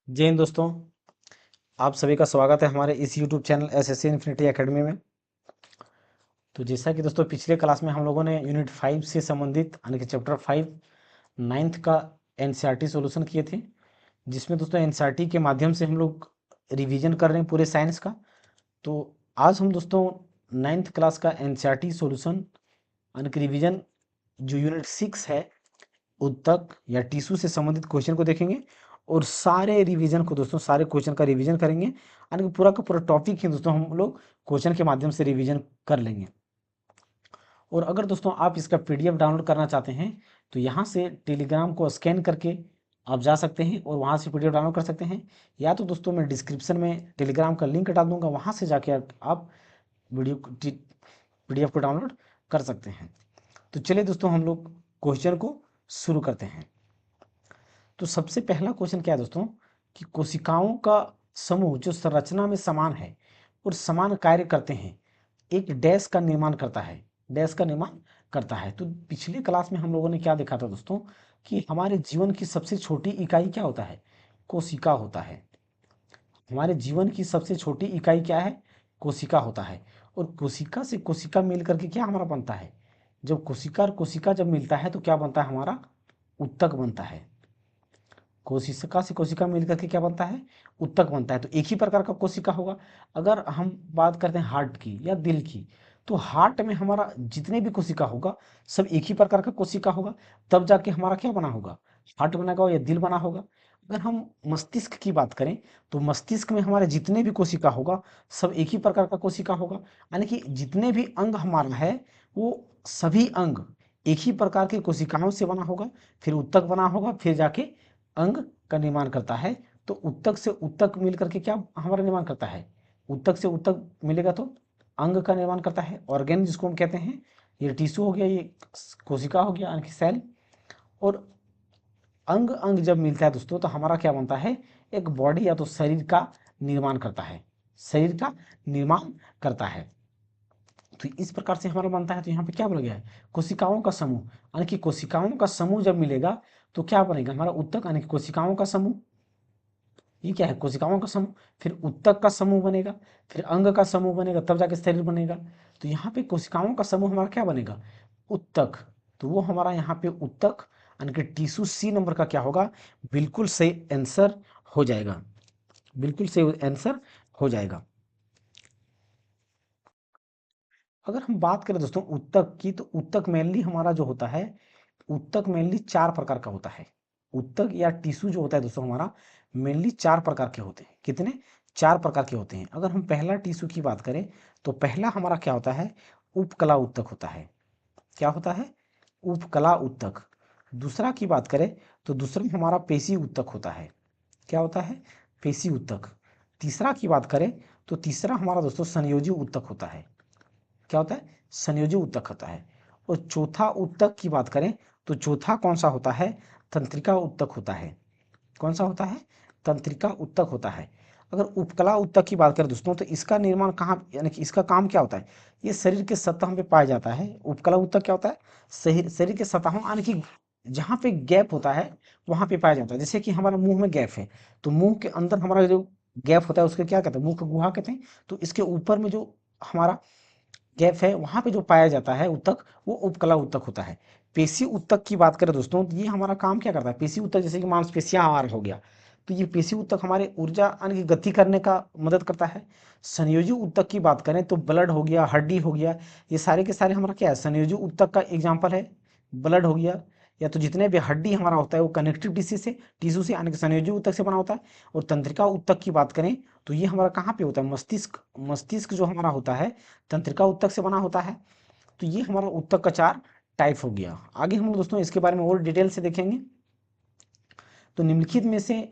जय हिंद दोस्तों। आप सभी का स्वागत है हमारे इस YouTube channel SSC infinity academy में। तो जैसा कि दोस्तों पिछले क्लास में हम लोगों ने यूनिट 5 से संबंधित यानी कि चैप्टर 5 नाइन्थ का एनसीईआरटी सॉल्यूशन किए थे, जिसमें दोस्तों एनसीईआरटी के माध्यम से हम लोग रिवीजन कर रहे हैं पूरे साइंस का। तो आज हम दोस्तों नाइन्थ क्लास का एनसीईआरटी सॉल्यूशन यानी कि रिवीजन जो यूनिट 6 है उत्तक या टिश्यू से संबंधित क्वेश्चन को देखेंगे और सारे रिवीजन को दोस्तों सारे क्वेश्चन का रिवीजन करेंगे, यानी कि पूरा का पूरा टॉपिक ही दोस्तों हम लोग क्वेश्चन के माध्यम से रिवीजन कर लेंगे। और अगर दोस्तों आप इसका पीडीएफ डाउनलोड करना चाहते हैं तो यहाँ से टेलीग्राम को स्कैन करके आप जा सकते हैं और वहाँ से पीडीएफ डाउनलोड कर सकते हैं, या तो दोस्तों मैं डिस्क्रिप्शन में टेलीग्राम का लिंक डाल दूंगा, वहाँ से जाके आप वीडियो पीडीएफ को डाउनलोड कर सकते हैं। तो चलिए दोस्तों हम लोग क्वेश्चन को शुरू करते हैं। तो सबसे पहला क्वेश्चन क्या है दोस्तों कि कोशिकाओं का समूह जो संरचना में समान है और समान कार्य करते हैं एक डैश का निर्माण करता है, डैश का निर्माण करता है। तो पिछले क्लास में हम लोगों ने क्या देखा था दोस्तों कि हमारे जीवन की सबसे छोटी इकाई क्या होता है, कोशिका होता है। हमारे जीवन की सबसे छोटी इकाई क्या है, कोशिका होता है। और कोशिका से कोशिका मिल करके क्या हमारा बनता है, जब कोशिका और कोशिका जब मिलता है तो क्या बनता है, हमारा उत्तक बनता है। कोशिका से कोशिका मिलकर के क्या बनता है, उत्तक बनता है। तो एक ही प्रकार का कोशिका होगा। अगर हम बात करते हैं हार्ट की या दिल की, तो हार्ट में हमारा जितने भी कोशिका होगा सब एक ही प्रकार का कोशिका होगा, तब जाके हमारा क्या बना होगा, हार्ट बना या दिल बना होगा। अगर हम मस्तिष्क की बात करें तो मस्तिष्क में हमारे जितने भी कोशिका होगा सब एक ही प्रकार का कोशिका होगा, यानी कि जितने भी अंग हमारा है वो सभी अंग एक ही प्रकार की कोशिकाओं से बना होगा, फिर उत्तक बना होगा, फिर जाके अंग का निर्माण करता है। तो उत्तक से उत्तक मिल करके क्या हमारा निर्माण करता है, उत्तक से उत्तक मिलेगा तो अंग का निर्माण करता है, ऑर्गेन जिसको हम कहते हैं। ये टिश्यू हो गया, ये कोशिका हो गया यानी कि सेल। और अंग अंग जब मिलता है दोस्तों तो हमारा क्या बनता है, एक बॉडी या तो शरीर का निर्माण करता है, शरीर का निर्माण करता है। तो इस प्रकार से हमारा बनता है। तो यहाँ पे क्या बोला गया है, कोशिकाओं का समूह, यानी कि कोशिकाओं का समूह जब मिलेगा तो क्या बनेगा, हमारा उत्तक यानी कि कोशिकाओं का समूह। ये क्या है, कोशिकाओं का समूह। फिर उत्तक का समूह बनेगा, फिर अंग का समूह बनेगा, तब जाके शरीर बनेगा। तो यहाँ पे कोशिकाओं का समूह हमारा क्या बनेगा, उत्तक। तो वो हमारा यहाँ पे उत्तक यानी कि टिश्यू सी नंबर का क्या होगा, बिल्कुल सही आंसर हो जाएगा, बिल्कुल सही आंसर हो जाएगा। अगर हम बात करें दोस्तों उत्तक की, तो उत्तक मेनली हमारा जो होता है, उत्तक मेनली 4 प्रकार का होता है। उत्तक या टिश्यू जो होता है दोस्तों हमारा मेनली 4 प्रकार के होते हैं। कितने, 4 प्रकार के होते हैं। अगर हम पहला टिश्यू की बात करें तो पहला हमारा क्या होता है, उपकला उत्तक होता है। क्या होता है, उपकला उत्तक। दूसरा की बात करें तो दूसरा हमारा पेशी उत्तक होता है। क्या होता है, पेशी उत्तक। तीसरा की बात करें तो तीसरा हमारा दोस्तों संयोजी उत्तक होता है। क्या होता है, संयोजी उत्तक होता है। और चौथा उत्तक की बात करें तो चौथा कौन सा होता है, तंत्रिका उत्तक होता है। कौन सा होता है, तंत्रिका उत्तक होता है। अगर उपकला उत्तक की बात करें दोस्तों तो इसका निर्माण कहाँ, यानी कि इसका काम क्या होता है, ये शरीर के सतह में पाया जाता है। उपकला उत्तक क्या होता है, शरीर के सतहों यानी कि जहाँ पे गैप होता है वहां पे पाया जाता है। जैसे कि हमारा मुंह में गैप है तो मुंह के अंदर हमारा जो गैप होता है उसके क्या कहते हैं, मुंह का गुहा कहते हैं। तो इसके ऊपर में जो हमारा गैप है वहां पे जो पाया जाता है उत्तक, वो उपकला उत्तक होता है। पेशी उत्तक की बात करें दोस्तों तो ये हमारा काम क्या करता है, पेशी उत्तक जैसे कि मांसपेशियां आहार हो गया, तो ये पेशी उत्तक हमारे ऊर्जा यानी कि गति करने का मदद करता है। संयोजी उत्तक की बात करें तो ब्लड हो गया, हड्डी हो गया, ये सारे के सारे हमारा क्या है, संयोजी उत्तक का एग्जाम्पल है। ब्लड हो गया या तो जितने भी हड्डी हमारा होता है वो कनेक्टिव टिश्यू से यानी कि संयोजी उत्तक से बना होता है। और तंत्रिका उत्तक की बात करें तो ये हमारा कहाँ पे होता है, मस्तिष्क, मस्तिष्क जो हमारा होता है तंत्रिका उत्तक से बना होता है। तो ये हमारा उत्तक का 4 टाइप हो गया। आगे हम लोग दोस्तों इसके बारे में और डिटेल से देखेंगे। तो निम्नलिखित में से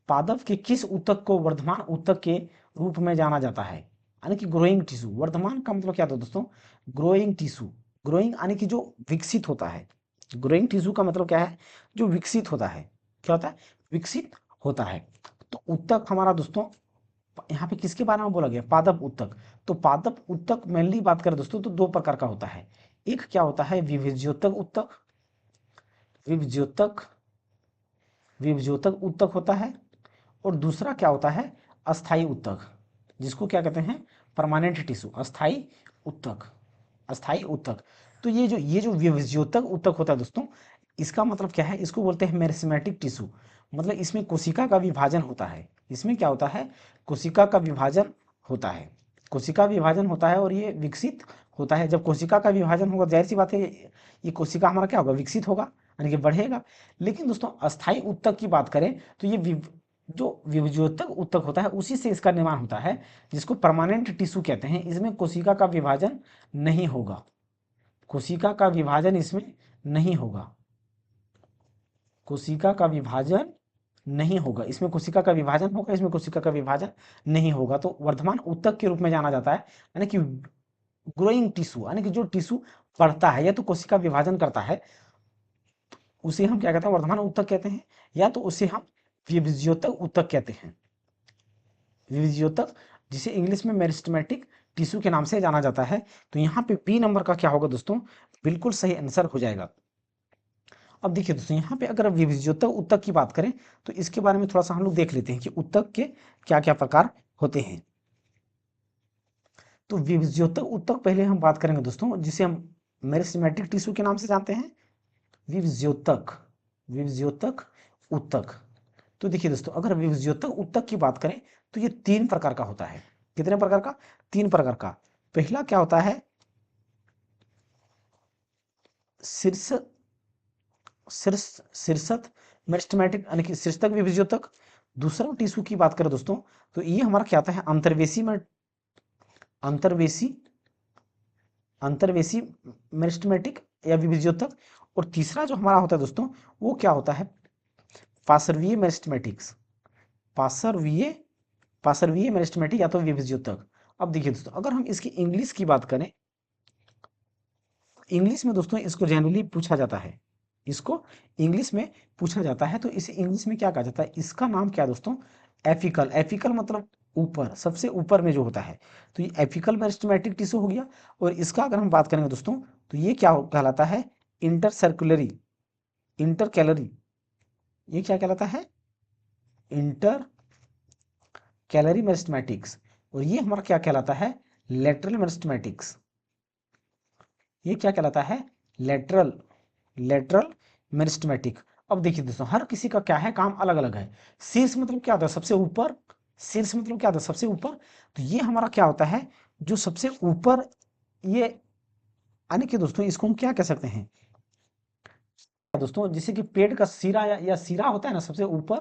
पादप के किस उत्तक को वर्धमान उत्तक के रूप में जाना जाता है, यानी कि ग्रोइंग टिश्यू। वर्धमान का मतलब क्या था दोस्तों, ग्रोइंग टिश्यू। ग्रोइंग यानी कि जो विकसित होता है, ग्रोइंग टिश्यू का मतलब क्या है, जो विकसित होता है। क्या होता है, विकसित होता है। तो उत्तक हमारा दोस्तों यहाँ पे किसके बारे में बोला गया, पादप उत्तक। तो पादप उत्तक मेनली बात करें दोस्तों तो 2 प्रकार का होता है। एक क्या होता है, विभज्योतक उत्तक, विभज्योतक, विभज्योतक उत्तक होता है। और दूसरा क्या होता है, अस्थाई ऊतक, जिसको क्या कहते हैं, परमानेंट टिश्यू, अस्थाई ऊतक, अस्थाई ऊतक। तो ये जो विभज्योतक ऊतक होता है दोस्तों, इसका मतलब क्या है, इसको बोलते हैं मेरिस्टेमेटिक टिश्यू। मतलब इसमें कोशिका का विभाजन होता है। इसमें क्या होता है, कोशिका का विभाजन होता है, कोशिका विभाजन होता है और ये विकसित होता है। जब कोशिका का विभाजन होगा, जाहिर सी बात है ये कोशिका हमारा क्या होगा, विकसित होगा, यानी कि बढ़ेगा। लेकिन दोस्तों अस्थाई ऊतक की बात करें तो ये जो विभज्योतक ऊतक होता है उसी से इसका निर्माण होता है, जिसको परमानेंट टिश्यू कहते हैं। इसमें कोशिका का विभाजन नहीं होगा, कोशिका का विभाजन इसमें नहीं होगा, कोशिका का विभाजन नहीं होगा। इसमें कोशिका का विभाजन होगा, इसमें कोशिका का विभाजन नहीं होगा। तो वर्धमान ऊतक के रूप में जाना जाता है, यानी कि ग्रोइंग टिश्यू, यानी कि जो टिश्यू बढ़ता है या तो कोशिका विभाजन करता है, उसे हम क्या कहते हैं, वर्धमान ऊतक कहते हैं, या तो उसे हम विभज्योतक ऊतक कहते हैं। विभज्योतक, जिसे इंग्लिश में मेरिस्टेमेटिक टिश्यू के नाम से जाना जाता है। तो यहाँ पे बी नंबर का क्या होगा दोस्तों, बिल्कुल सही आंसर हो जाएगा। अब देखिए दोस्तों, यहाँ पे अगर विभज्योतक ऊतक की बात करें तो इसके बारे में थोड़ा सा हम लोग देख लेते हैं कि ऊतक के क्या क्या प्रकार होते हैं। तो विभज्योतक ऊतक पहले हम बात करेंगे दोस्तों, जिसे हम मेरिस्टेमेटिक टिश्यू के नाम से जानते हैं, विभज्योतक, विभज्योतक ऊतक। तो देखिए दोस्तों, अगर विभज्योतक ऊतक की बात करें तो ये 3 प्रकार का होता है। कितने प्रकार का, 3 प्रकार का। पहला क्या होता है, शीर्ष शीर्ष शीर्षक मेरिस्टेमेटिक, यानी कि शीर्षक विभज्योतक। दूसरा टिश्यू की बात करें दोस्तों तो ये हमारा क्या आता है, अंतर्वेशी में, अंतर्वेशी अंतर्वेशी मेरिस्टेमेटिक या विभज्योतक। और तीसरा जो हमारा होता है दोस्तों, वो क्या होता है, पार्श्वीय मेरिस्टेमेटिक्स, पार्श्वीय पार्श्वीय मेरिस्टेमेटिक या तो विभज्योतक। अब देखिए दोस्तों, अगर हम इसकी इंग्लिश की बात करें, इंग्लिश में दोस्तों इसको जनरली पूछा जाता है, इसको इंग्लिश में पूछा जाता है। तो इसे इंग्लिश में क्या कहा जाता है, इसका नाम क्या है दोस्तों, एपिकल। एपिकल मतलब ऊपर, सबसे ऊपर में जो होता है। तो ये एपिकल मेरिस्टेमेटिक टिश्यू हो गया। और इसका अगर हम बात करेंगे दोस्तों तो ये क्या कहलाता है, इंटर सर्कुलरी, इंटर कैलरी, ये क्या कहलाता है, इंटर कैलरी मेरिस्टेमेटिक्स। और ये हमारा क्या कहलाता है, लेटरल मेरिस्टेमेटिक्स। ये क्या कहलाता है, लेटरल, लेटरल मेरिस्टेमेटिक। अब देखिए दोस्तों, हर किसी का क्या है, काम अलग अलग है। शीर्ष मतलब क्या होता है, सबसे ऊपर, शीर्ष मतलब क्या होता है, सबसे ऊपर। तो ये हमारा क्या होता है, जो सबसे ऊपर, ये यानी कि दोस्तों इसको हम क्या कह सकते हैं दोस्तों, जैसे कि पेड़ का सिरा या सिरा होता है ना, सबसे ऊपर,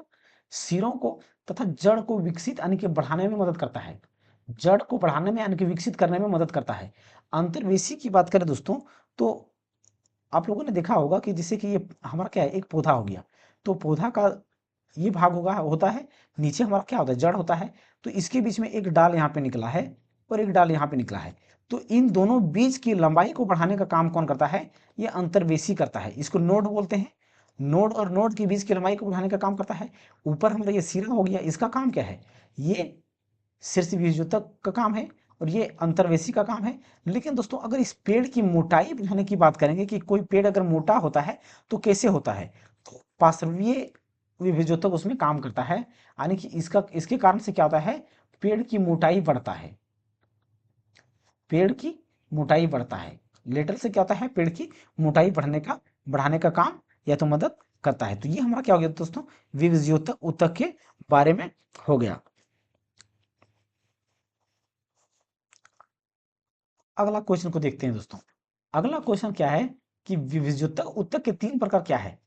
सिरों को तथा जड़ को विकसित यानी कि बढ़ाने में मदद करता है, जड़ को बढ़ाने में यानी कि विकसित करने में मदद करता है। अंतर्वेशी की बात करें दोस्तों तो आप लोगों ने देखा होगा कि जैसे कि ये हमारा क्या है, एक पौधा हो गया, तो पौधा का ये भाग होगा, होता है, नीचे हमारा क्या होता है, जड़ होता है। तो इसके बीच में एक डाल यहाँ पे निकला है और एक डाल यहाँ पे निकला है। तो इन दोनों बीज की लंबाई को बढ़ाने का काम कौन करता है, ये अंतर्वेशी करता है। इसको नोड बोलते हैं। नोड और नोड के बीच की लंबाई को बढ़ाने का काम करता है। ऊपर हमारा ये सिरा हो गया, इसका काम क्या है, ये शीर्ष बीजोतक का काम है और ये अंतर्वेशी का काम है। लेकिन दोस्तों अगर इस पेड़ की मोटाई बढ़ाने की बात करेंगे कि कोई पेड़ अगर मोटा होता है तो कैसे होता है, तो पार्श्वीय विभेजोतक उसमें काम करता है, यानी कि इसके कारण से क्या होता है, पेड़ की मोटाई बढ़ता है, पेड़ की मोटाई बढ़ता है। लेटर से क्या होता है, पेड़ की मोटाई बढ़ाने का काम या तो मदद करता है। तो ये हमारा क्या हो गया दोस्तों, विभज्योतक ऊतक के बारे में हो गया। अगला क्वेश्चन को देखते हैं दोस्तों। अगला क्वेश्चन क्या है कि विभज्योतक ऊतक के 3 प्रकार क्या है,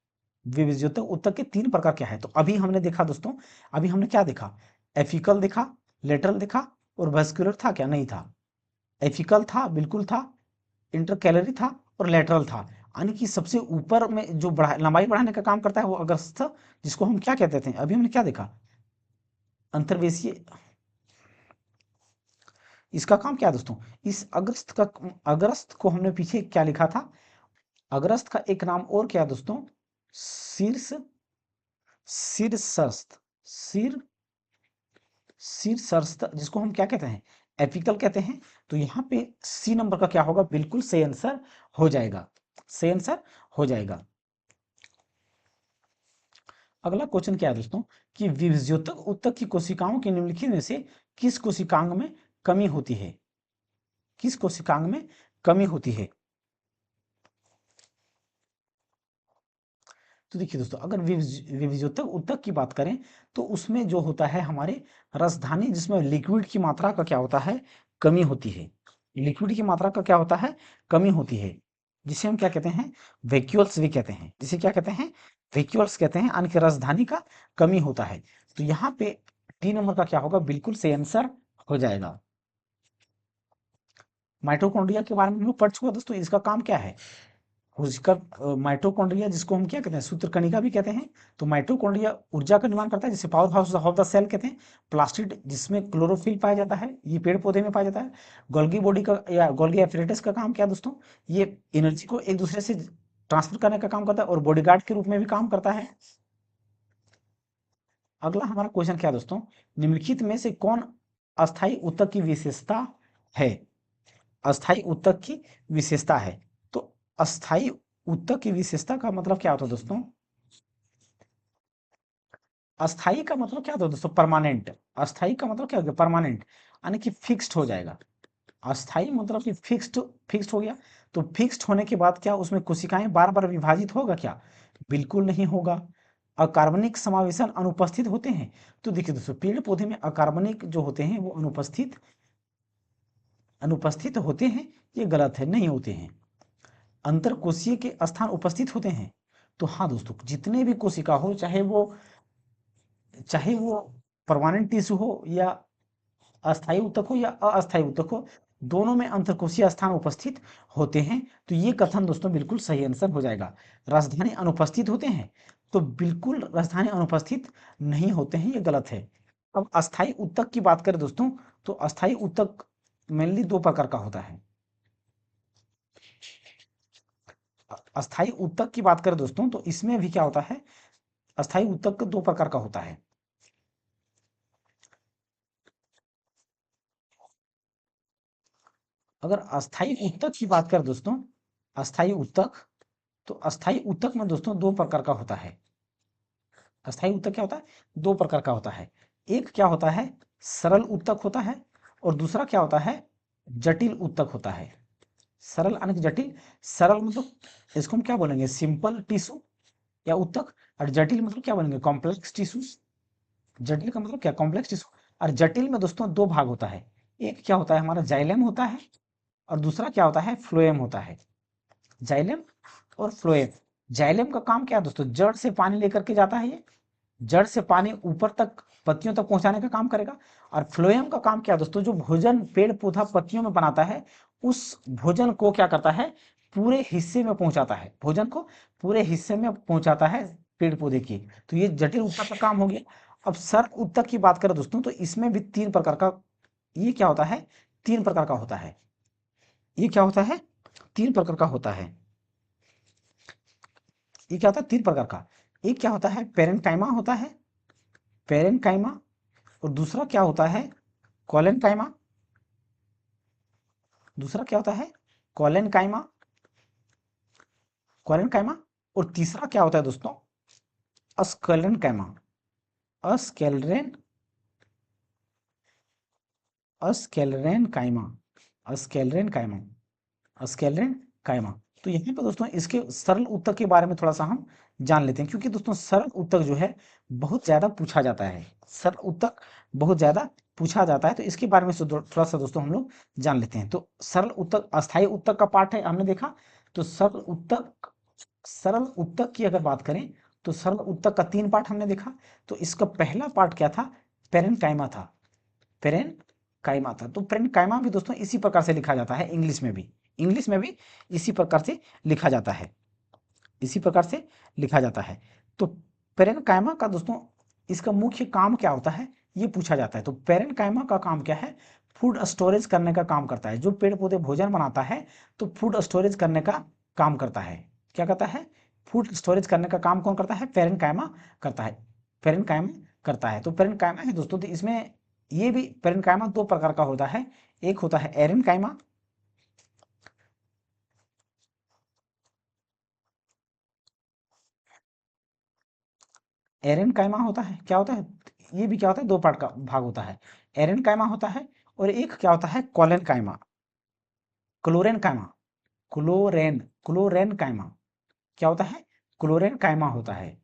विभज्योतक ऊतक के 3 प्रकार क्या है। तो अभी हमने देखा दोस्तों, अभी हमने क्या देखा, एफिकल देखा, लेटरल देखा और वेस्कुलर था क्या, नहीं था। एफिकल था, बिल्कुल था, इंटरकैलरी था और लेटरल था। यानी कि सबसे ऊपर में जो लंबाई बढ़ाने का काम करता है वो अग्रस्थ, जिसको हम क्या कहते थे, अभी हमने क्या देखा, अंतर्वेशीय। इसका काम क्या है दोस्तों, इस अग्रस्थ को हमने पीछे क्या लिखा था, अग्रस्थ का एक नाम और क्या है दोस्तों, शीर्ष, शीर्षस्थ, शीर शीर्षस्थ, जिसको हम क्या कहते हैं, एपिकल कहते हैं। तो यहाँ पे सी नंबर का क्या होगा, बिल्कुल सही आंसर हो जाएगा, सही आंसर हो जाएगा। अगला क्वेश्चन क्या है दोस्तों कि विभज्योतक उत्तक की कोशिकाओं के निम्नलिखित में से किस कोशिकांग में कमी होती है, किस कोशिकांग में कमी होती है। तो देखिए दोस्तों, अगर विभज्योतक उत्तक की बात करें तो उसमें जो होता है हमारे रसधानी, जिसमें लिक्विड की मात्रा का क्या होता है, कमी होती है। लिक्विड की मात्रा का क्या होता है, कमी होती है, जिसे हम क्या कहते हैं, वैक्यूल्स भी कहते हैं, जिसे क्या कहते हैं, वैक्यूल्स कहते हैं, यानी कि रसधानी का कमी होता है। तो यहाँ पे टी नंबर का क्या होगा, बिल्कुल सही आंसर हो जाएगा। माइटोकॉन्ड्रिया के बारे में हम लोग पढ़ चुके हैं दोस्तों, इसका काम क्या है, उसका माइटोकॉन्ड्रिया, जिसको हम क्या कहते हैं, सूत्रकणिका भी कहते हैं। तो माइटोकॉन्ड्रिया ऊर्जा का निर्माण करता है, जिसे power house of the cell कहते हैं। प्लास्टिड, जिसमें क्लोरोफिल पाया जाता है, ये पेड़ पौधे में पाया जाता है। गोल्गी बॉडी का या गोल्गी एपरेटस का काम क्या है दोस्तों, ये एनर्जी को एक दूसरे से ट्रांसफर करने का काम करता है और बॉडीगार्ड के रूप में भी काम करता है। अगला हमारा क्वेश्चन क्या है दोस्तों, निम्नलिखित में से कौन अस्थायी ऊतक की विशेषता है, अस्थायी ऊतक की विशेषता है। तो अस्थायी ऊतक की विशेषता का मतलब क्या होता है दोस्तों, अस्थाई का मतलब क्या होता है दोस्तों, परमानेंट। अस्थाई का मतलब क्या हो गया, परमानेंट, यानी कि फिक्स्ड हो जाएगा। अस्थाई मतलब कि फिक्स्ड, फिक्स्ड हो गया। तो फिक्स्ड होने के बाद क्या उसमें कोशिकाएं बार बार विभाजित होगा क्या, बिल्कुल नहीं होगा। अकार्बनिक समावेशन अनुपस्थित होते हैं। तो देखिए दोस्तों, पेड़ पौधे में अकार्बनिक जो होते हैं वो अनुपस्थित अनुपस्थित होते हैं, ये गलत है, नहीं होते हैं। अंतरकोशीय के स्थान उपस्थित होते हैं। तो हाँ दोस्तों, जितने भी कोशिका हो, चाहे वो परमानेंट टिश्यू हो या अस्थायी ऊतक हो या अस्थायी ऊतक हो, दोनों में अंतरकोशीय स्थान उपस्थित होते हैं। तो ये कथन दोस्तों बिल्कुल सही आंसर हो जाएगा। राजधानी अनुपस्थित होते हैं, तो बिल्कुल राजधानी अनुपस्थित नहीं होते हैं, ये गलत है। अब अस्थायी ऊतक की बात करें दोस्तों, तो अस्थायी ऊतक मेनली दो प्रकार का होता है। अस्थायी ऊतक की बात करें दोस्तों, तो इसमें भी क्या होता है, अस्थायी ऊतक दो प्रकार का होता है। अगर अस्थायी ऊतक की बात करें दोस्तों, अस्थायी ऊतक, तो अस्थायी ऊतक में दोस्तों दो प्रकार का होता है। अस्थायी ऊतक क्या होता है, दो प्रकार का होता है। एक क्या होता है, सरल ऊतक होता है, और दूसरा क्या होता है, जटिल ऊतक होता है। सरल यानी कि जटिल। सरल मतलब इसको हम क्या बोलेंगे, सिंपल टिश्यू या ऊतक, और जटिल मतलब क्या बोलेंगे, कॉम्प्लेक्स टिश्यू। जटिल का मतलब क्या, कॉम्प्लेक्स टिश्यू। और जटिल में दोस्तों दो भाग होता है, एक क्या होता है हमारा जाइलम होता है, और दूसरा क्या होता है, फ्लोएम होता है। जाइलम और फ्लोएम। जाइलम का काम क्या है दोस्तों, जड़ से पानी लेकर के जाता है, ये जड़ से पानी ऊपर तक पत्तियों तक पहुंचाने का काम करेगा। और फ्लोएम का काम क्या है दोस्तों, जो भोजन पेड़ पौधा पत्तियों में बनाता है, उस भोजन को क्या करता है, पूरे हिस्से में पहुंचाता है, भोजन को पूरे हिस्से में पहुंचाता है पेड़ पौधे की। तो ये जटिल ऊतक का काम हो गया। अब सर्प ऊतक की बात करें दोस्तों, तो इसमें भी तीन प्रकार का, ये क्या होता है, तीन प्रकार का होता है। ये क्या होता है, तीन प्रकार का होता है। ये क्या होता है, तीन प्रकार का। एक क्या होता है, पेरेंकाइमा होता है, पेरेंकाइमा। और दूसरा क्या होता है, कॉलेनकाइमा। दूसरा क्या होता है, कॉलेनकाइमा, कॉलेनकाइमा। और तीसरा क्या होता है दोस्तों, अस्केलेनकाइमा, अस्केलरेन, अस्केलरेन काइमा, अस्केलरेन काइमा, अस्केलरेन काइमा। तो यहाँ पे दोस्तों इसके सरल ऊतक के बारे में थोड़ा सा हम जान लेते हैं, क्योंकि दोस्तों सरल ऊतक जो है बहुत ज्यादा पूछा जाता है। सरल ऊतक बहुत ज्यादा पूछा जाता है, तो इसके बारे में थोड़ा सा दोस्तों हम लोग जान लेते हैं। तो सरल ऊतक अस्थायी ऊतक का पार्ट है, हमने देखा। तो सरल ऊतक की अगर बात करें, तो सरल ऊतक का तीन पार्ट हमने देखा। तो इसका पहला पार्ट क्या था, पेरेनकाइमा था, पेरेनकाइमा था। तो पेरेनकाइमा भी दोस्तों इसी प्रकार से लिखा जाता है, इंग्लिश में भी, इंग्लिश में भी इसी प्रकार से लिखा जाता है, इसी प्रकार से लिखा जाता है। तो पेरेनकाइमा का दोस्तों इसका मुख्य काम क्या होता है, ये पूछा जाता है। तो पेरेनकाइमा का काम क्या है, फूड स्टोरेज करने का काम करता है। जो पेड़ पौधे भोजन बनाता है, तो फूड स्टोरेज करने का काम करता है। क्या करता है, फूड स्टोरेज करने का काम कौन करता है, पेरेनकाइमा करता है, पेरेनकाइमा करता है। तो पेरेनकाइमा है दोस्तों, तो इसमें ये भी पेरेनकाइमा दो प्रकार का होता है। एक होता है एरेनकाइमा, एरेनकाइमा होता है, क्या होता है, ये भी क्या होता है, दो पार्ट का भाग होता है। एरेनकाइमा होता है और एक क्या होता है, कॉलेनकाइमा, क्लोरेनकाइमा, क्लोरेनकाइमा क्या होता है, क्लोरेनकाइमा होता है।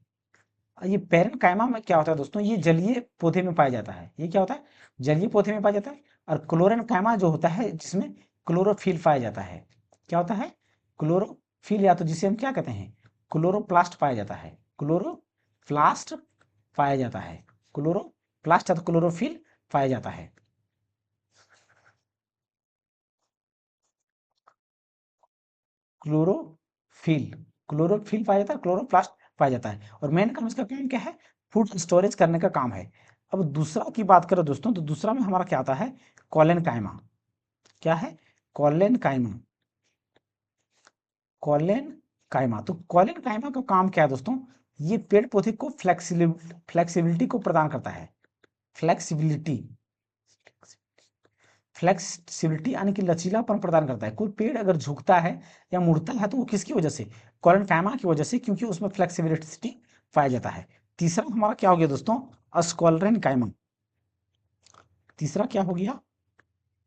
ये पेरेनकाइमा में क्या होता है दोस्तों, ये जलीय पौधे में पाया जाता है। ये क्या होता है, जलीय पौधे में पाया जाता है। और क्लोरेनकाइमा जो होता है जिसमें क्लोरोफिल पाया जाता है, क्या होता है, क्लोरोफिल, या तो जिसे हम क्या कहते हैं, क्लोरोप्लास्ट पाया जाता है, क्लोरोप्लास्ट पाया जाता है, क्लोरोप्लास्ट या तो क्लोरोफिल पाया जाता है। क्लोरोफिल, क्लोरोफिल पाया जाता है, क्लोरोप्लास्ट पाया जाता है। और मेन काम इसका काम क्या है, फूड स्टोरेज करने का काम है। अब दूसरा की बात करें दोस्तों, तो दूसरा में हमारा क्या आता है, कॉलेनकाइमा, क्या है, कॉलेनकाइमा, कॉलेनकाइमा। तो कॉलेनकाइमा का काम क्या है दोस्तों, ये पेड़ पौधे को फ्लेक्सिबिलिटी को प्रदान करता है, फ्लेक्सिबिलिटी, फ्लेक्सिबिलिटी यानी कि लचीलापन प्रदान करता है। कोई पेड़ अगर झुकता है या मुड़ता है तो वो किसकी वजह से, कॉलेनकाइमा की वजह से, क्योंकि उसमें फ्लेक्सिबिलिटी पाया जाता है। तीसरा हमारा क्या हो गया दोस्तों, अस्कोलेनकाइमा। तीसरा क्या हो गया,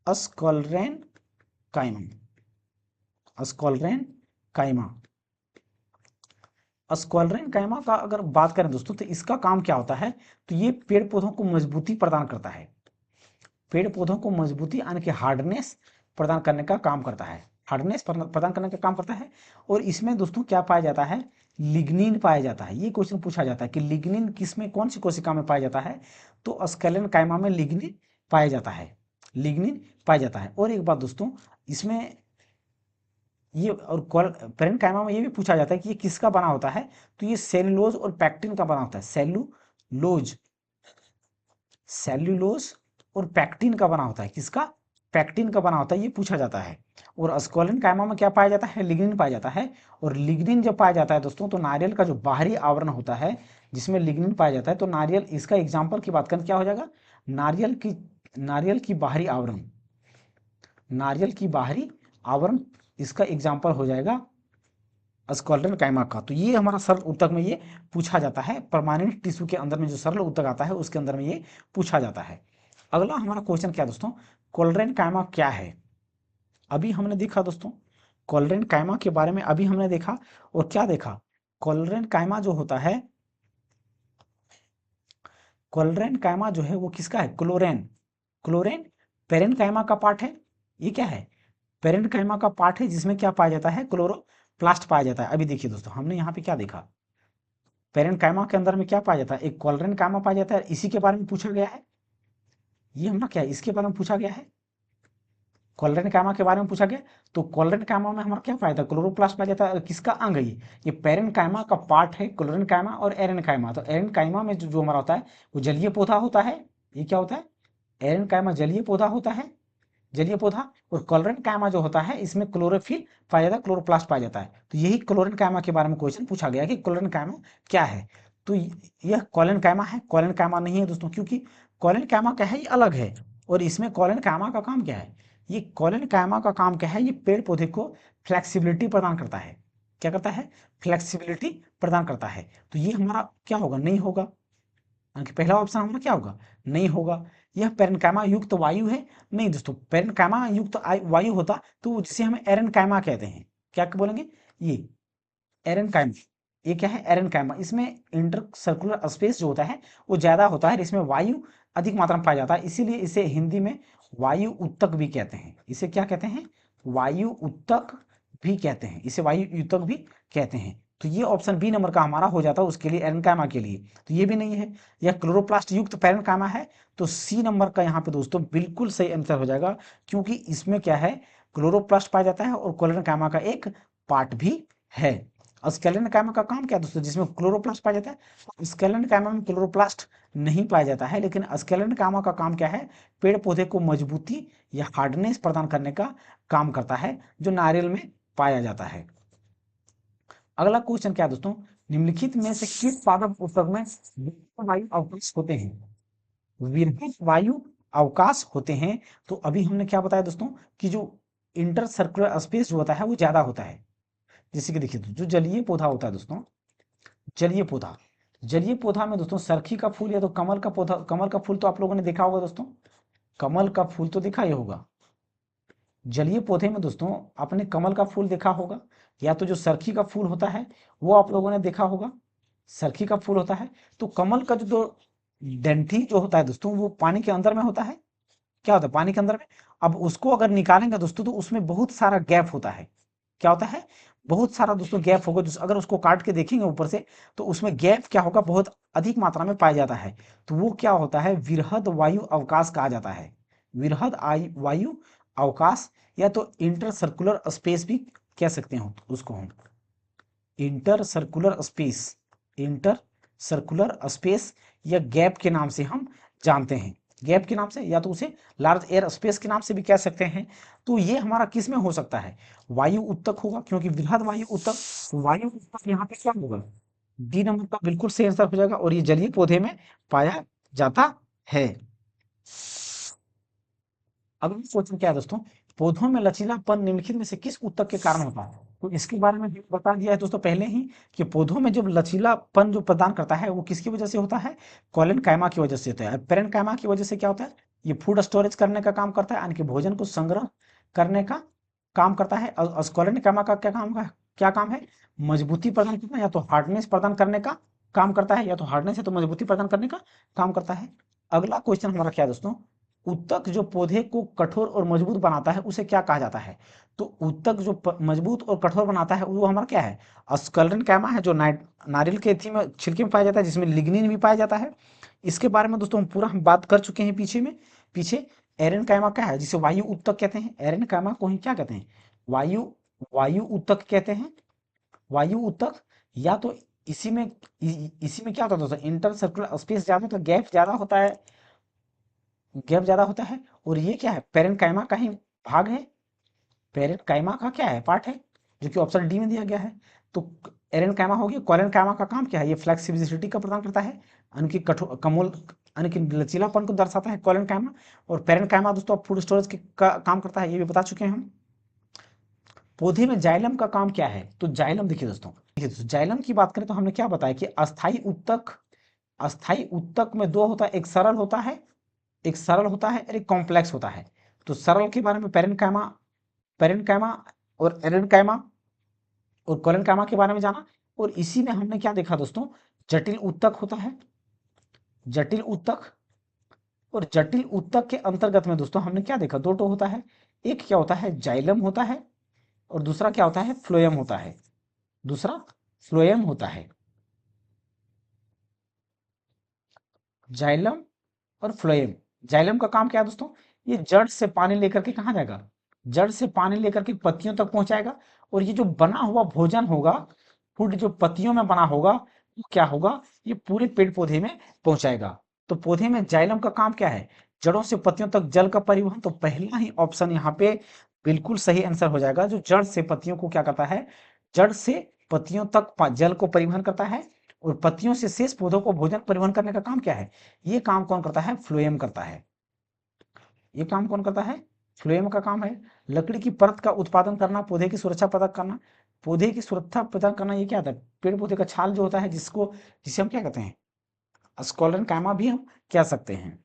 अस्कोलेनकाइमा, अस्कोलेनकाइमा। अस्कोलेनकाइमा का अगर बात करें दोस्तों, तो इसका काम क्या होता है, तो ये पेड़ पौधों को मजबूती प्रदान करता है, पेड़ पौधों को मजबूती यानी कि हार्डनेस प्रदान करने का काम करता है, हार्डनेस प्रदान करने का काम करता है। और इसमें दोस्तों क्या पाया जाता है, लिग्निन पाया जाता है। ये क्वेश्चन पूछा जाता है कि लिग्निन किसमें, कौन सी कोशिका में पाया जाता है, तो अस्कोलेनकाइमा में लिग्निन पाया जाता है, लिग्निन पाया जाता है। और एक बात दोस्तों, इसमें ये और पेरेन्काइमा में ये भी पूछा जाता है कि ये किसका बना होता है, तो ये सेलुलोज और पैक्टिन का बना होता है, सेलुलोज, सेल्यूलोज और पैक्टिन का बना होता है, किसका, पैक्टिन का बना होता है, ये पूछा जाता है। और अस्कोलेनकाइमा में क्या पाया जाता है, लिग्निन पाया जाता है। और लिग्निन जब पाया जाता है दोस्तों, तो नारियल का जो बाहरी आवरण होता है जिसमें लिग्निन पाया जाता है, तो नारियल, इसका एग्जाम्पल की बात करें क्या हो जाएगा, नारियल की बाहरी आवरण, नारियल की बाहरी आवरण इसका एग्जाम्पल हो जाएगा अस्कोलेनकाइमा का। तो ये हमारा सरल उत्तक में ये पूछा जाता है, परमानेंट टिश्यू के अंदर में जो सरल उत्तक आता है उसके अंदर में ये पूछा जाता है। अगला हमारा क्वेश्चन क्या दोस्तों, कोलेरेनकाइमा क्या है। अभी हमने देखा दोस्तों, कोलेरेनकाइमा के बारे में अभी हमने देखा। और क्या देखा, कोलेरेनकाइमा जो होता है, कोलेरेनकाइमा जो है वो किसका है, क्लोरेन, क्लोरेन पेरेनकाइमा का पार्ट है। ये क्या है, पेरेनकाइमा का पार्ट है जिसमें क्या पाया जाता है, क्लोरोप्लास्ट पाया जाता है। अभी देखिए दोस्तों, हमने यहाँ पे क्या देखा, पेरेनकाइमा के अंदर में क्या पाया जाता है, एक कोलेरेनकाइमा पाया जाता है, इसी के बारे में पूछा गया है। ये हमारा क्या है, इसके बारे में पूछा गया है, कोलेरेनकाइमा के बारे में पूछा गया। तो कोलेरेनकाइमा में हमारा क्या पाया था, क्लोरोप्लास्ट पाया जाता है। किसका अंग है ये पेरेनकाइमा का पार्ट है, क्लोरेनकाइमा और एरेनकाइमा। तो एरेनकाइमा में जो हमारा होता है वो जलीय पौधा होता है। ये क्या होता है, एरेनकाइमा जलीय पौधा होता है, जलीय पौधा। और कोलेरेनकाइमा जो होता है इसमें क्लोरोफिल पाया जाता है, क्लोरोप्लास्ट पाया जाता है। तो यही क्लोरेनकाइमा के बारे में क्वेश्चन पूछा गया कि क्लोरेनकाइमा क्या है। तो यह कोलेनकाइमा है, कोलेनकाइमा नहीं है दोस्तों, क्योंकि कोलेनकाइमा क्या है, ये अलग है। और इसमें कोलेनकाइमा का काम क्या है, ये कोलेनकाइमा का काम क्या है, ये पेड़ पौधे को फ्लेक्सिबिलिटी प्रदान करता है। क्या करता है, फ्लेक्सिबिलिटी प्रदान करता है। तो ये हमारा क्या होगा, नहीं होगा, पहला ऑप्शन हमारा क्या होगा, नहीं होगा। यह पेरेनकाइमा युक्त वायु है, नहीं दोस्तों, पेरेनकाइमा युक्त वायु होता तो जिसे हम एरेनकाइमा कहते हैं, क्या बोलेंगे, ये एरेनकाइमा। ये क्या है, एरेनकाइमा। इसमें इंटर सर्कुलर स्पेस जो होता है वो ज्यादा होता है, इसमें वायु अधिक मात्रा में पाया जाता है, इसीलिए इसे हिंदी में वायु उत्तक भी कहते हैं। इसे क्या कहते हैं, वायु उत्तक भी कहते हैं, इसे वायु उत्तक भी कहते हैं। तो ये ऑप्शन बी नंबर का हमारा हो जाता है उसके लिए, एरेनकाइमा के लिए। तो ये भी नहीं है, यह क्लोरोप्लास्ट युक्त पेरेनकाइमा है। तो सी नंबर का यहाँ पे दोस्तों बिल्कुल सही आंसर हो जाएगा, क्योंकि इसमें क्या है, क्लोरोप्लास्ट पाया जाता है और कोलेरेनकाइमा का एक पार्ट भी है। स्केलेनकाइमा का काम क्या है दोस्तों, जिसमें क्लोरोप्लास्ट पाया जाता है। स्केलेनकाइमा में क्लोरोप्लास्ट नहीं पाया जाता है, लेकिन स्केलेनकाइमा का काम क्या है, पेड़ पौधे को मजबूती या हार्डनेस प्रदान करने का काम करता है, जो नारियल में पाया जाता है। अगला क्वेश्चन क्या है दोस्तों, निम्नलिखित में से किस पादप उत्तक में वायु अवकाश होते हैं, विरहित वायु अवकाश होते हैं। तो अभी हमने क्या बताया दोस्तों, कि जो इंटर सर्कुलर स्पेस जो होता है वो ज्यादा होता है। जैसे कि देखिए, जो जलीय पौधा होता है दोस्तों, जलीय पौधा, जलीय पौधा में दोस्तों सरखी का फूल या तो कमल का पौधा, कमल का फूल तो आप लोगों ने देखा होगा दोस्तों, कमल का फूल तो देखा ही होगा। जलीय पौधे में दोस्तों आपने कमल का फूल देखा होगा, या तो जो सरखी का फूल होता है वो आप लोगों ने देखा होगा, सरखी का फूल होता है। तो कमल का जो डंठी जो होता है दोस्तों वो पानी के अंदर में होता है, क्या होता है पानी के अंदर में। अब उसको अगर निकालेंगे दोस्तों तो उसमें बहुत सारा गैप होता है, क्या होता है, बहुत सारा दोस्तों गैप होगा। अगर उसको काट के देखेंगे ऊपर से तो उसमें गैप क्या होगा, बहुत अधिक मात्रा में पाया जाता है। तो वो क्या होता है, विरहद वायु अवकाश कहा जाता है, विरहद वायु अवकाश, या तो इंटर सर्कुलर स्पेस भी कह सकते हो उसको हम, inter circular space, inter circular space या गैप के नाम से हम जानते हैं, गैप के नाम से, या तो उसे लार्ज एयर स्पेस के नाम से भी कह सकते हैं। तो ये हमारा किस में हो सकता है, वायु उत्तक होगा, क्योंकि वृहद वायु उत्तक, वायु उत्तक यहाँ पे क्या होगा, डी नंबर का बिल्कुल सही आंसर हो जाएगा, और ये जलीय पौधे में पाया जाता है। अगला क्वेश्चन क्या है दोस्तों, पौधों में लचीलापन निम्नलिखित में से किस ऊतक के कारण होता है। तो इसके बारे में भी बता दिया है दोस्तों पहले ही, कि पौधों में जब लचीलापन जो प्रदान करता है वो किसकी वजह से होता है, कॉलेनकाइमा की वजह से होता है। पेरेनकाइमा की वजह से क्या होता है, ये फूड स्टोरेज करने का काम करता है, यानी कि भोजन को संग्रह करने का काम करता है। और कॉलेनकाइमा का क्या काम है, मजबूती प्रदान करना, या तो हार्डनेस प्रदान करने का काम करता है, या तो हार्डनेस है तो मजबूती प्रदान करने का काम करता है। अगला क्वेश्चन हमारा क्या है दोस्तों, उत्तक जो पौधे को कठोर और मजबूत बनाता है उसे क्या कहा जाता है। तो उत्तक जो मजबूत और कठोर बनाता है वो हमारा क्या है, स्क्लेरेनकाइमा है, जो नारियल के थी में छिलके में पाया जाता है, जिसमें लिग्निन भी पाया जाता है। इसके बारे में दोस्तों हम पूरा हम बात कर चुके हैं पीछे। एरेनकाइमा क्या है, जिसे वायु उत्तक कहते हैं, एरेनकाइमा को ही क्या कहते हैं, वायु वायु उत्तक कहते हैं, वायु उत्तक। या तो इसी में क्या होता है दोस्तों, इंटर सर्कुलर स्पेस ज्यादा, तो गैप ज्यादा होता है, गैप ज्यादा होता है। और ये क्या है, पेरेनकाइमा का ही भाग है, पेरेनकाइमा का क्या है, पार्ट है, जो कि ऑप्शन डी में दिया गया है। तो एरेनकाइमा हो गया। कोलेनकाइमा का काम क्या है, ये फ्लेक्सिबिलिटी का प्रदान करता है, यानी कठोर कमोल, यानी कि लचीलापन को दर्शाता है कोलेनकाइमा। और पेरेनकाइमा दोस्तों फूड स्टोरेज का काम करता है, ये भी बता चुके हैं हम। पौधे में जाइलम का काम क्या है, तो जाइलम देखिए दोस्तों जाइलम की बात करें तो हमने क्या बताया कि अस्थाई उत्तक में दो होता है, एक सरल होता है, एक सरल होता है और एक कॉम्प्लेक्स होता है। तो सरल के बारे में पेरेनकाइमा, पेरेनकाइमा और एरेनकाइमा और कोलेनकाइमा के बारे में जाना। और इसी में हमने क्या देखा दोस्तों, जटिल उत्तक होता है, जटिल उत्तक। और जटिल उत्तक के अंतर्गत में दोस्तों हमने क्या देखा, दो होता है, एक क्या होता है, जाइलम होता है, और दूसरा क्या होता है, फ्लोएम होता है, दूसरा फ्लोएम होता है, जाइलम और फ्लोएम। जाइलम का काम क्या है दोस्तों, ये जड़ से पानी लेकर के कहाँ जाएगा, जड़ से पानी लेकर के पत्तियों तक पहुंचाएगा। और ये जो बना हुआ भोजन होगा, फूड जो पत्तियों में बना होगा, वो क्या होगा, ये पूरे पेड़ पौधे में पहुंचाएगा। तो पौधे में जाइलम का काम क्या है, जड़ों से पत्तियों तक जल का परिवहन। तो पहला ही ऑप्शन यहाँ पे बिल्कुल सही आंसर हो जाएगा, जो जड़ से पत्तियों को क्या करता है, जड़ से पत्तियों तक जल को परिवहन करता है। और पत्तियों से शेष पौधों को भोजन परिवहन करने का काम क्या है, ये काम कौन करता है, फ्लोएम करता है। ये काम कौन करता है, फ्लोएम का काम है। लकड़ी की परत का उत्पादन करना, पौधे की सुरक्षा प्रदान करना, पौधे की सुरक्षा प्रदान करना, ये क्या होता है, पेड़ पौधे का छाल जो होता है, जिसे हम क्या कहते हैं, स्क्लेरन कायमा भी हम कह सकते हैं।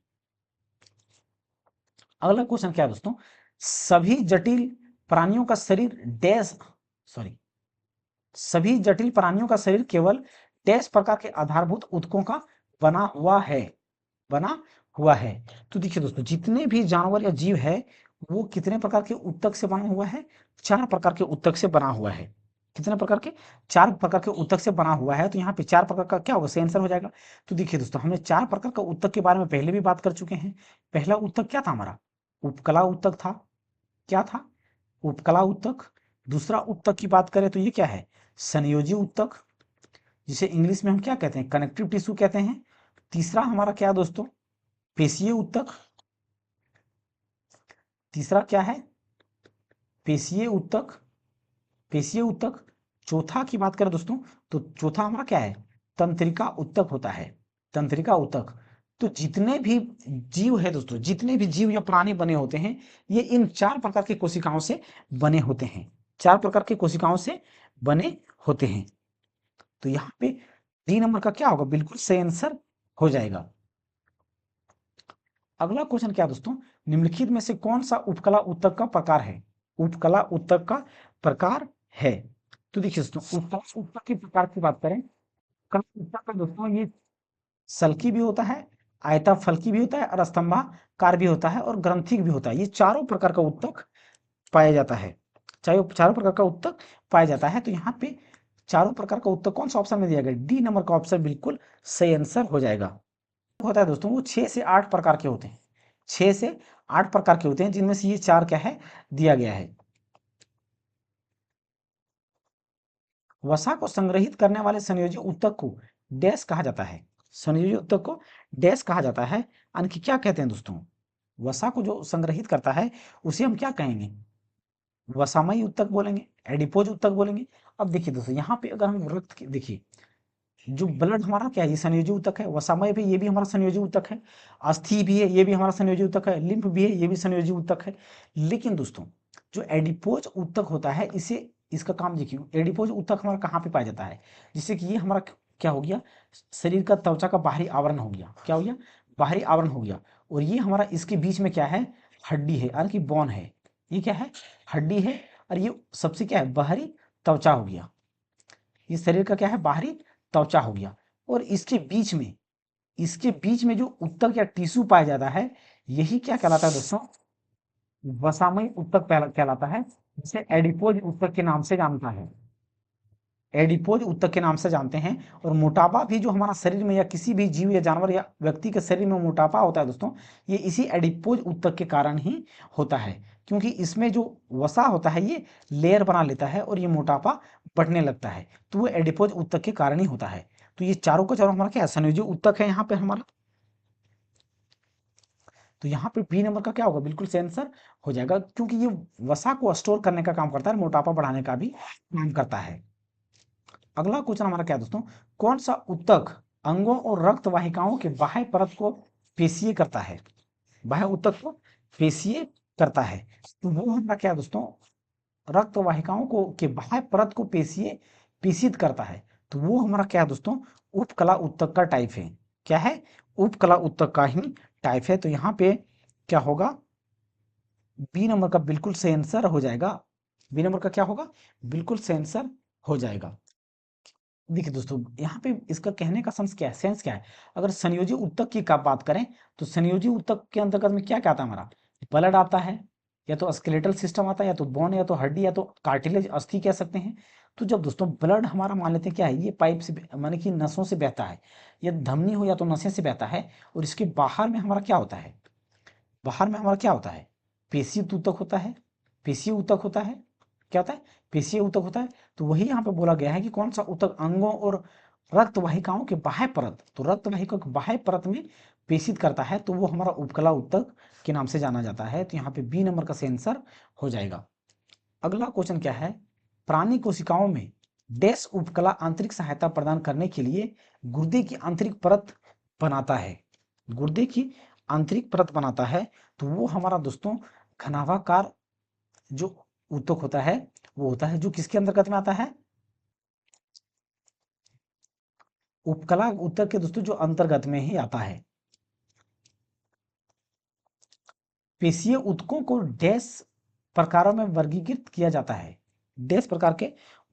अगला क्वेश्चन क्या है दोस्तों, सभी जटिल प्राणियों का शरीर डैश, सॉरी, सभी जटिल प्राणियों का शरीर केवल डैश प्रकार के आधारभूत ऊतकों का बना हुआ है, बना हुआ है। तो देखिए दोस्तों जितने भी जानवर या जीव है वो कितने प्रकार के ऊतक से बना हुआ है, 4 प्रकार के ऊतक से बना हुआ है। कितने प्रकार के, 4 प्रकार के ऊतक से बना हुआ है। तो यहाँ पे 4 प्रकार का क्या होगा, सही आंसर हो जाएगा। तो देखिए दोस्तों हमने 4 प्रकार का ऊतक के बारे में पहले भी बात कर चुके हैं। पहला ऊतक क्या था हमारा, उपकला ऊतक था, क्या था, उपकला ऊतक। दूसरा ऊतक की बात करें तो ये क्या है, संयोजी ऊतक, जिसे इंग्लिश में हम क्या कहते हैं, कनेक्टिव टिश्यू कहते हैं। तीसरा हमारा क्या दोस्तों, पेशीय ऊतक, तीसरा क्या है, पेशीय ऊतक, पेशीय ऊतक। चौथा की बात करें दोस्तों तो चौथा हमारा क्या है, तंत्रिका ऊतक होता है, तंत्रिका ऊतक। तो जितने भी जीव है दोस्तों, जितने भी जीव या प्राणी बने होते हैं, ये इन 4 प्रकार की कोशिकाओं से बने होते हैं, 4 प्रकार की कोशिकाओं से बने होते हैं। तो यहाँ पे डी नंबर का क्या होगा, बिल्कुल सही आंसर हो जाएगा। अगला क्वेश्चन क्या है दोस्तों, निम्नलिखित में से कौन सा उपकला उत्तक का प्रकार है, उपकला उत्तक का प्रकार है। तो देखिए दोस्तों, उपकला उत्तक के प्रकार की बात करें, कला उत्तक का दोस्तों ये सल्की भी होता है, आयताफलकी भी होता है, और स्तंभाकार भी होता है, और ग्रंथिक भी होता है। ये चारों प्रकार का उत्तक पाया जाता है, चाहे चारों प्रकार का उत्तक पाया जाता है। तो यहाँ पे चारों प्रकार का उत्तक कौन सा ऑप्शन में दिया गया, डी नंबर का ऑप्शन बिल्कुल सही आंसर हो जाएगा। होता है दोस्तों, वो 6 से 8 प्रकार के होते हैं, 6 से 8 प्रकार के होते हैं, जिनमें से ये 4 क्या है, दिया गया है। वसा को संग्रहित करने वाले संयोजी उत्तक को डैश कहा जाता है, संयोजी उत्तक को डैश कहा जाता है, यानी कि क्या कहते हैं दोस्तों, वसा को जो संग्रहित करता है उसे हम क्या कहेंगे, वसामयी उत्तक बोलेंगे, एडिपोज उत्तक बोलेंगे। अब देखिए दोस्तों, यहाँ पे अगर हम रक्त की देखिए, जो ब्लड हमारा क्या है, ये संयोजी ऊतक है, वसामय भी ये भी हमारा संयोजी ऊतक है, अस्थि भी है ये भी हमारा संयोजी ऊतक है, लिम्फ भी है ये भी संयोजी ऊतक है। लेकिन दोस्तों, जो एडिपोज ऊतक होता है, इसे इसका काम देखिए, एडिपोज ऊतक हमारा कहाँ पे पाया जाता है, जिससे कि ये हमारा क्या हो गया, शरीर का त्वचा का बाहरी आवरण हो गया, क्या हो गया, बाहरी आवरण हो गया। और ये हमारा इसके बीच में क्या है, हड्डी है, यानी कि बोन है, ये क्या है, हड्डी है, और ये सबसे क्या है, बाहरी त्वचा हो गया, ये शरीर का क्या है, बाहरी त्वचा हो गया। और इसके बीच में जो उत्तक या टिश्यू पाया जाता है, यही क्या कहलाता है दोस्तों, वसामयी उत्तक कहलाता है, जिसे एडिपोज उत्तक के नाम से जानता है, एडिपोज उत्तक के नाम से जानते हैं। और मोटापा भी जो हमारा शरीर में या किसी भी जीव या जानवर या व्यक्ति के शरीर में मोटापा होता है दोस्तों, ये इसी एडिपोज उत्तक के कारण ही होता है, क्योंकि इसमें जो वसा होता है ये लेयर बना लेता है और ये मोटापा बढ़ने लगता है, तो वो एडिपोज उत्तक के कारण ही होता है। तो ये चारों का चारों हमारा क्या है, संयोजी उत्तक है यहाँ पे हमारा। तो यहाँ पे बी नंबर का क्या होगा, बिल्कुल सही आंसर हो जाएगा, क्योंकि ये वसा को स्टोर करने का काम करता है, मोटापा बढ़ाने का भी काम करता है। अगला क्वेश्चन हमारा क्या है दोस्तों, कौन सा उत्तक अंगों और रक्त वाहिकाओं के बाह्य परत को पेशीय करता है, बाह्य उत्तक को पेशीय करता है। तो वो हमारा क्या है दोस्तों, रक्त वाहिकाओं को के बाह्य परत को पेशित करता है। तो वो हमारा क्या है दोस्तों, उपकला उत्तक का टाइप है, क्या है, उपकला उत्तक का ही टाइप है। तो यहाँ पे क्या होगा, बी नंबर का बिल्कुल सही आंसर हो जाएगा, बी नंबर का क्या होगा, बिल्कुल सही आंसर हो जाएगा। देखिए दोस्तों, यहाँ पे इसका कहने का सेंस क्या है, सेंस क्या है, अगर संयोजी उत्तक की बात करें, तो संयोजी उत्तक के अंतर्गत में क्या क्या आता है हमारा, ब्लड आता है, या तो स्केलेटल सिस्टम आता है, या तो बोन, या तो हड्डी, या तो कार्टिलेज, अस्थि कह सकते हैं। तो जब दोस्तों ब्लड हमारा मान लेते हैं क्या है, ये पाइप से माने कि नसों से बहता है, या धमनी हो या तो नसें से बहता है, और इसके बाहर में हमारा क्या होता है, बाहर में हमारा क्या होता है, पेशीय ऊतक होता है, पेशीय ऊतक होता है, क्या होता है, पेशीय ऊतक होता है। तो वही यहाँ पे बोला गया है कि कौन सा ऊतक अंगों और रक्त वाहिकाओं के बाह्य परत, तो रक्त वाहिका के बाह्य परत में पेशित करता है, तो वो हमारा उपकला ऊतक के नाम से जाना जाता है। तो यहाँ पे बी नंबर का सही आंसर हो जाएगा। अगला क्वेश्चन क्या है, प्राणी कोशिकाओं में डैश उपकला आंतरिक सहायता प्रदान करने के लिए गुर्दे की आंतरिक परत बनाता है, गुर्दे की आंतरिक परत बनाता है। तो वो हमारा दोस्तों घनाभाकार जो ऊतक होता है, वो होता है जो किसके अंतर्गत में आता है, उपकला ऊतक के दोस्तों जो अंतर्गत में ही आता है। पेशीय ऊतकों को डैश प्रकारों में वर्गीकृत किया जाता है, डैश प्रकार के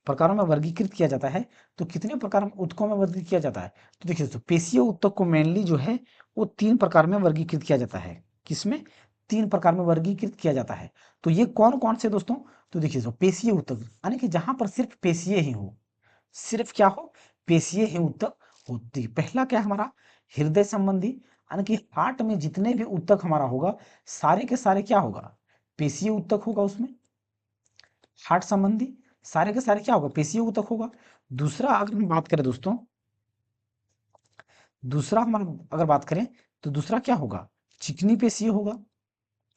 प्रकारों में वर्गीकृत किया जाता है। तो कितने प्रकार में ऊतकों में वर्गीकृत किया जाता है, तो देखिए दोस्तों, पेशीय ऊतक को मेनली जो है वो 3 प्रकार में वर्गीकृत किया जाता है, किसमें, 3 प्रकार में वर्गीकृत किया जाता है। तो ये कौन कौन से दोस्तों, तो देखिए दोस्तों, पेशीय ऊतक यानी कि जहां पर सिर्फ पेशीय ही हो, सिर्फ क्या हो, पेशीय ही ऊतक होती है। पहला क्या है हमारा, हृदय संबंधी, यानी कि हार्ट में जितने भी ऊतक हमारा होगा, सारे के सारे क्या होगा, पेशीय ऊतक होगा उसमें, हार्ट संबंधी सारे के सारे क्या होगा, पेशीय ऊतक होगा। दूसरा अगर हम बात करें दोस्तों, दूसरा हम अगर बात करें, तो दूसरा क्या होगा, चिकनी पेशीय होगा,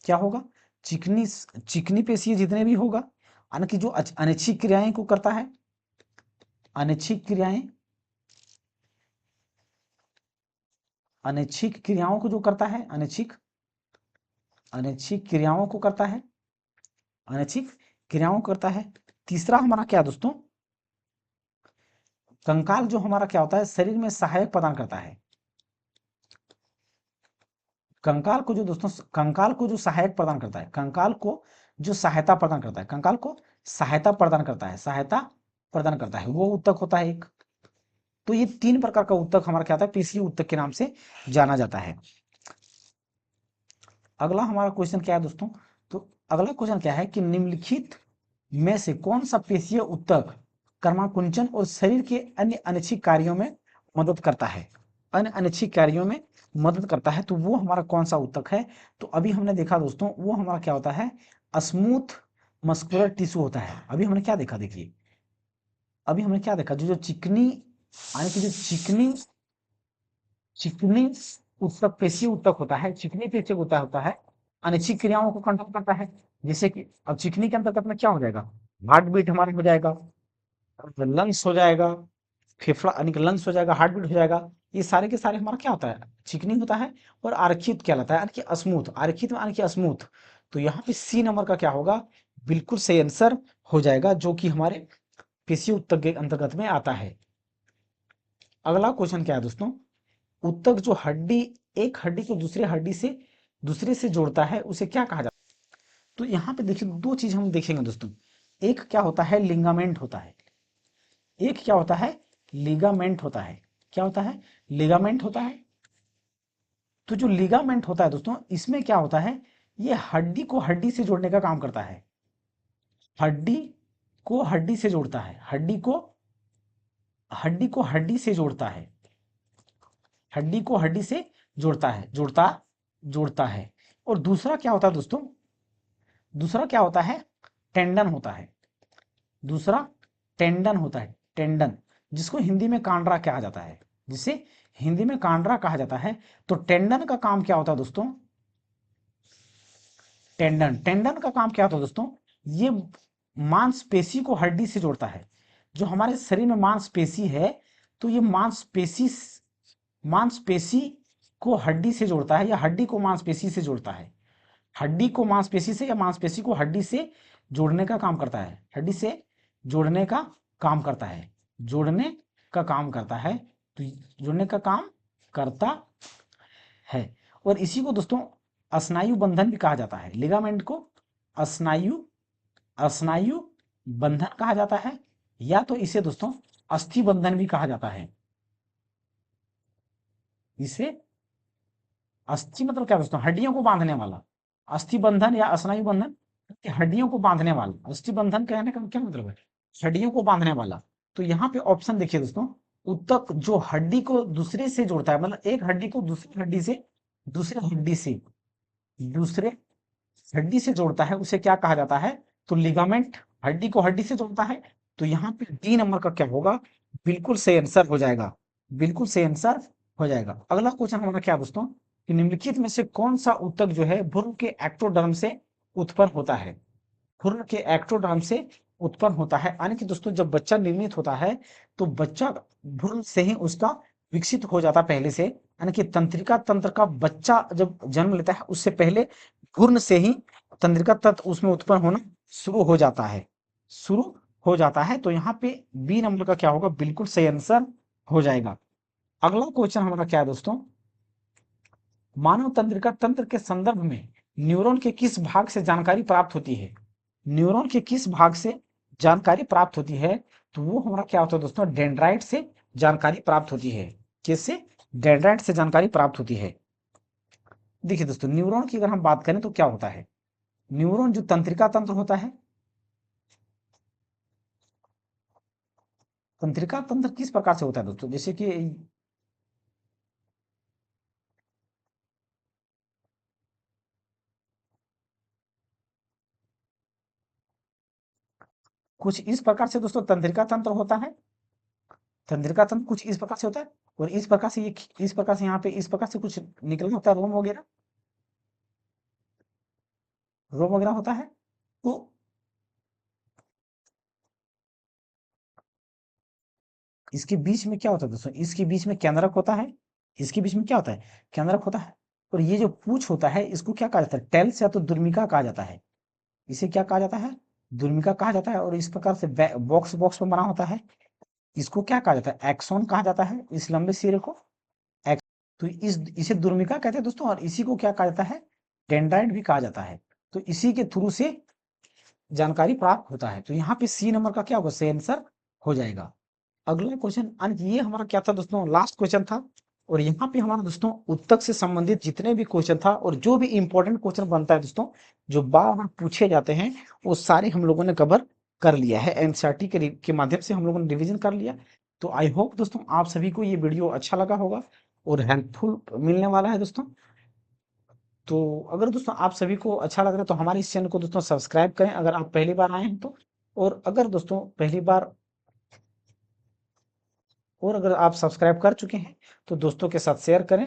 क्या होगा, चिकनी चिकनी पेशीय जितने भी होगा, यानी कि जो अनैच्छिक क्रियाएं को करता है, अनैच्छिक क्रियाएं, अनैच्छिक क्रियाओं को जो करता है, अनैच्छिक अनैच्छिक क्रियाओं को करता है, अनैच्छिक क्रियाओं को करता है। तीसरा हमारा क्या दोस्तों, कंकाल जो हमारा क्या होता है, शरीर में सहायक प्रदान करता है। कंकाल को जो दोस्तों, कंकाल को जो सहायक प्रदान करता है, कंकाल को जो सहायता प्रदान करता है, कंकाल को सहायता प्रदान करता है, सहायता प्रदान करता है, वो ऊतक होता है एक। तो ये 3 प्रकार का ऊतक हमारा क्या होता है, पेशीय ऊतक के नाम से जाना जाता है। अगला हमारा क्वेश्चन क्या है दोस्तों, तो अगला क्वेश्चन क्या है कि निम्नलिखित में से कौन सा पेशीय ऊतक कर्माकुंचन और शरीर के अन्य अनैच्छिक कार्यों में मदद करता है, अन्य अनैच्छिक कार्यों में मदद करता है, तो वो हमारा कौन सा ऊतक है। तो अभी हमने देखा दोस्तों, वो हमारा क्या होता है, स्मूथ मस्कुलर टिश्यू होता है। अभी हमने क्या देखा, देखिए अभी हमने क्या देखा, जो चिकनी यानी कि जो चिकनी चिकनी ऊतक, पेशीय ऊतक होता है, चिकनी पेशीय ऊतक होता है, अनैच्छिक क्रियाओं को कंट्रोल करता है। जैसे कि अब चिकनी के अंतर्गत में क्या हो जाएगा, हार्ट बीट हमारा हो जाएगा, लंग्स हो जाएगा, फेफड़ा यानी कि लंग्स हो जाएगा, हार्ट बीट हो जाएगा। ये सारे के सारे हमारा क्या होता है, चिकनी होता है। और आरक्षित कहलाता है, यानी कि स्मूथ, आरक्षित यानी कि स्मूथ। तो यहाँ पे सी नंबर का क्या होगा, बिल्कुल सही आंसर हो जाएगा, जो कि हमारे पेशीय ऊतक के अंतर्गत में आता है। अगला क्वेश्चन क्या है दोस्तों, ऊतक जो हड्डी, एक हड्डी को दूसरे से जोड़ता है, उसे क्या कहा जाता है। तो यहाँ पे देखिए 2 चीज हम देखेंगे दोस्तों, एक क्या होता है, लिगामेंट होता है, एक क्या होता है, लिगामेंट होता है। क्या होता है, लिगामेंट होता है। तो जो लिगामेंट होता है दोस्तों, इसमें क्या होता है, ये हड्डी को हड्डी से जोड़ने का काम करता है, हड्डी को हड्डी से जोड़ता है, हड्डी को हड्डी से जोड़ता है, हड्डी को हड्डी से जोड़ता है, जोड़ता है। और दूसरा क्या होता है दोस्तों, दूसरा क्या होता है, टेंडन होता है, दूसरा टेंडन होता है, टेंडन, जिसको हिंदी में कांड्रा कहा जाता है, जिसे हिंदी में कांड्रा कहा जाता है। तो टेंडन का काम क्या होता है दोस्तों, टेंडन का काम क्या होता है दोस्तों, ये मांसपेशी को हड्डी से जोड़ता है। जो हमारे शरीर में मांसपेशी है, तो ये मांसपेशी को हड्डी से जोड़ता है, या हड्डी को मांसपेशी से जोड़ता है, हड्डी को मांसपेशी से या मांसपेशी को हड्डी से जोड़ने का काम करता है, हड्डी से जोड़ने का काम करता है, जोड़ने का काम करता है। तो जोड़ने का काम करता है। और इसी को दोस्तों स्नायु बंधन भी कहा जाता है, लिगामेंट को स्नायु स्नायु बंधन कहा जाता है, या तो इसे दोस्तों अस्थि बंधन भी कहा जाता है। इसे अस्थि मतलब क्या दोस्तों, हड्डियों को बांधने वाला, अस्थि बंधन या स्नायु बंधन, हड्डियों को बांधने वाला, अस्थि बंधन कहने का क्या मतलब है, हड्डियों को बांधने वाला। तो यहाँ पे ऑप्शन देखिए दोस्तों, ऊतक जो हड्डी को दूसरे से जोड़ता है, मतलब एक हड्डी को दूसरे हड्डी से जोड़ता है, उसे क्या कहा जाता है, तो लिगामेंट, हड्डी को हड्डी से जोड़ता है। तो यहाँ पे डी नंबर का क्या होगा, बिल्कुल सही आंसर हो जाएगा, बिल्कुल सही आंसर हो जाएगा। अगला क्वेश्चन हमारा क्या दोस्तों, कि निम्नलिखित में से कौन सा ऊतक जो है भ्रूण के एक्टोडर्म से उत्पन्न होता है, भ्रूण के एक्टोडर्म से उत्पन्न होता है। यानी कि दोस्तों जब बच्चा निर्मित होता है, तो बच्चा भ्रूण से ही उसका विकसित हो जाता पहले से, यानी कि तंत्रिका तंत्र का बच्चा जब जन्म लेता है, उससे पहले भ्रूण से ही तंत्रिका तंत्र उसमें उत्पन्न होना शुरू हो जाता है, शुरू हो जाता है। तो यहाँ पे बी नंबर का क्या होगा, बिल्कुल सही आंसर हो जाएगा। अगला क्वेश्चन हमारा क्या है दोस्तों, मानव तंत्रिका तंत्र के संदर्भ में न्यूरॉन के किस भाग से जानकारी प्राप्त होती है, न्यूरॉन के किस भाग से जानकारी प्राप्त होती है। तो वो हमारा क्या होता है दोस्तों, डेंड्राइट से जानकारी प्राप्त होती है। किससे, डेंड्राइट से जानकारी प्राप्त होती है। देखिए दोस्तों, न्यूरॉन की अगर हम बात करें तो क्या होता है, न्यूरॉन जो तंत्रिका तंत्र होता है, तंत्रिका तंत्र किस प्रकार से होता है दोस्तों, जैसे कि कुछ इस प्रकार से दोस्तों तंत्रिका तंत्र होता है, तंत्रिका तंत्र कुछ इस प्रकार से होता है। और इस प्रकार से ये, इस प्रकार से यहाँ पे इस प्रकार से कुछ निकलना होता है, रोम वगैरह, रोम वगैरह होता है। तो इसके बीच में क्या होता है दोस्तों, इसके बीच में केंद्रक होता है, इसके बीच में क्या होता है, केंद्रक होता है। और ये जो पूंछ होता है, इसको क्या कहा जाता है, टेल्स या तो दुर्मिका कहा जाता है, इसे क्या कहा जाता है, दुर्मिका कहा जाता है। और इस प्रकार से बॉक्स बॉक्स में बना होता है, इसको क्या कहा जाता है? एक्सोन कहा जाता है इस लंबे सिरे को। तो इसे दुर्मिका कहते हैं दोस्तों, और इसी को क्या कहा जाता है? डेंड्राइट भी कहा जाता है। तो इसी के थ्रू से जानकारी प्राप्त होता है। तो यहाँ पे सी नंबर का क्या होगा? सही आंसर हो जाएगा। अगला क्वेश्चन, ये हमारा क्या था दोस्तों? लास्ट क्वेश्चन था। और यहाँ पे हमारा दोस्तों उत्तक से संबंधित जितने भी क्वेश्चन था और जो भी इंपॉर्टेंट क्वेश्चन बनता है दोस्तों, जो बार बार पूछे जाते हैं, वो सारे हम लोगों ने कवर कर लिया है। एनसीईआरटी के माध्यम से हम लोगों ने रिवीजन कर लिया। तो आई होप दोस्तों आप सभी को ये वीडियो अच्छा लगा होगा और हेल्पफुल मिलने वाला है दोस्तों। तो अगर दोस्तों आप सभी को अच्छा लग रहा है तो हमारे इस चैनल को दोस्तों सब्सक्राइब करें अगर आप पहली बार आए हैं तो। और अगर दोस्तों पहली बार और अगर आप सब्सक्राइब कर चुके हैं तो दोस्तों के साथ शेयर करें।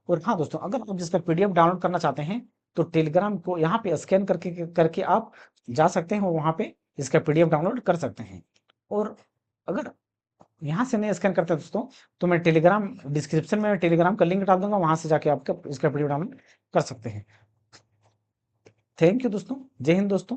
और हाँ दोस्तों, अगर आप जिसका पीडीएफ डाउनलोड करना चाहते हैं तो टेलीग्राम को यहाँ पे स्कैन करके करके आप जा सकते हैं और वहाँ पे इसका पीडीएफ डाउनलोड कर सकते हैं। और अगर यहाँ से नहीं स्कैन करते दोस्तों तो मैं टेलीग्राम डिस्क्रिप्शन में टेलीग्राम का लिंक डाल दूंगा, वहां से जाके आपका इसका पीडीएफ डाउनलोड कर सकते हैं। थैंक यू दोस्तों। जय हिंद दोस्तों।